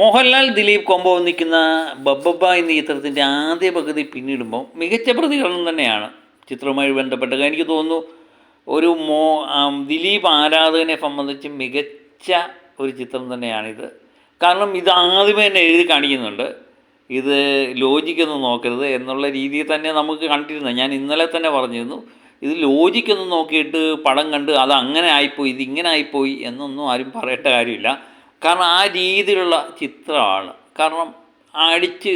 Mohanlal Dileep combo ഒന്നിക്കുന്ന ബബ്ബബ്ബ എന്ന ചിത്രത്തിൻ്റെ ആദ്യ പകുതി പിന്നിടുമ്പോൾ മികച്ച പ്രതികരണം തന്നെയാണ് ചിത്രവുമായി ബന്ധപ്പെട്ടത്. എനിക്ക് തോന്നുന്നു ഒരു ദിലീപ് ആരാധകനെ സംബന്ധിച്ച് മികച്ച ഒരു ചിത്രം തന്നെയാണിത്. കാരണം ഇത് ആദ്യമേ തന്നെ എഴുതി കാണിക്കുന്നുണ്ട്, ഇത് ലോജിക്കൊന്നും നോക്കരുത് എന്നുള്ള രീതിയിൽ തന്നെ നമുക്ക് കണ്ടിരുന്നത്. ഞാൻ ഇന്നലെ തന്നെ പറഞ്ഞിരുന്നു, ഇത് ലോജിക്കൊന്നും നോക്കിയിട്ട് പടം കണ്ട് അത് അങ്ങനെ ആയിപ്പോയി ഇതിങ്ങനെ ആയിപ്പോയി എന്നൊന്നും ആരും പറയേണ്ട കാര്യമില്ല. കാരണം ആ രീതിയിലുള്ള ചിത്രമാണ്. കാരണം അടിച്ച്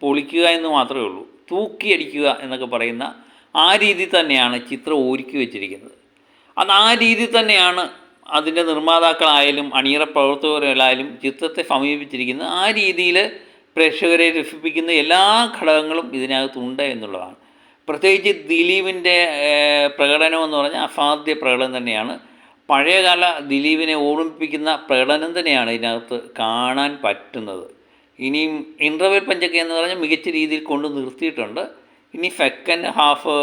പൊളിക്കുക എന്ന് മാത്രമേ ഉള്ളൂ, തൂക്കിയടിക്കുക എന്നൊക്കെ പറയുന്ന ആ രീതി തന്നെയാണ് ചിത്രം ഒരുക്കി വെച്ചിരിക്കുന്നത്. അത് ആ രീതി തന്നെയാണ് അതിൻ്റെ നിർമ്മാതാക്കളായാലും അണിയറ പ്രവർത്തകരായാലും ചിത്രത്തെ സമീപിച്ചിരിക്കുന്നത്. ആ രീതിയിൽ പ്രേക്ഷകരെ രസിപ്പിക്കുന്ന എല്ലാ ഘടകങ്ങളും ഇതിനകത്തുണ്ട് എന്നുള്ളതാണ്. പ്രത്യേകിച്ച് ദിലീപിൻ്റെ പ്രകടനം എന്ന് പറഞ്ഞാൽ അസാധ്യ പ്രകടനം തന്നെയാണ്. പഴയകാല ദിലീപിനെ ഓർമ്മിപ്പിക്കുന്ന പ്രകടനം തന്നെയാണ് ഇതിനകത്ത് കാണാൻ പറ്റുന്നത്. ഇനിയും ഇൻ്റർവെൽ പഞ്ചൊക്കെ എന്ന് പറഞ്ഞാൽ മികച്ച രീതിയിൽ കൊണ്ട് നിർത്തിയിട്ടുണ്ട്. ഇനി സെക്കൻഡ് ഹാഫ്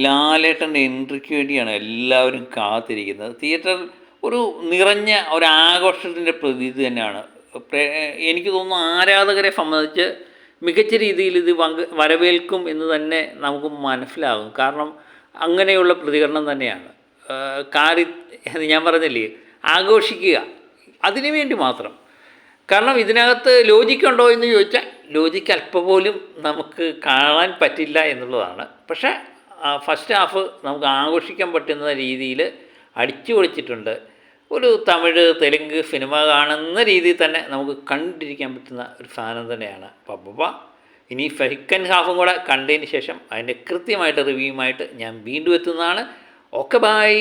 ലാലേട്ടൻ്റെ എൻട്രിക്ക് വേണ്ടിയാണ് എല്ലാവരും കാത്തിരിക്കുന്നത്. തിയേറ്ററിൽ ഒരു നിറഞ്ഞ ഒരാഘോഷത്തിൻ്റെ പ്രതീതി തന്നെയാണ്. എനിക്ക് തോന്നുന്നു ആരാധകരെ സംബന്ധിച്ച് മികച്ച രീതിയിൽ ഇത് വരവേൽക്കും എന്ന് തന്നെ നമുക്ക് മനസ്സിലാകും. കാരണം അങ്ങനെയുള്ള പ്രതികരണം തന്നെയാണ്. ഞാൻ പറഞ്ഞില്ലേ, ആഘോഷിക്കുക അതിനു വേണ്ടി മാത്രം. കാരണം ഇതിനകത്ത് ലോജിക്കുണ്ടോ എന്ന് ചോദിച്ചാൽ ലോജിക്ക് അല്പം പോലും നമുക്ക് കാണാൻ പറ്റില്ല എന്നുള്ളതാണ്. പക്ഷേ ഫസ്റ്റ് ഹാഫ് നമുക്ക് ആഘോഷിക്കാൻ പറ്റുന്ന രീതിയിൽ അടിച്ചു പൊളിച്ചിട്ടുണ്ട്. ഒരു തമിഴ് തെലുങ്ക് സിനിമ കാണുന്ന രീതിയിൽ തന്നെ നമുക്ക് കണ്ടിരിക്കാൻ പറ്റുന്ന ഒരു സാധനം തന്നെയാണ് ബബ്ബബ്ബ. ഇനി സെക്കൻഡ് ഹാഫും കൂടെ കണ്ടതിന് ശേഷം അതിൻ്റെ കൃത്യമായിട്ട് റിവ്യൂമായിട്ട് ഞാൻ വീണ്ടും എത്തുന്നതാണ്. Okay, by.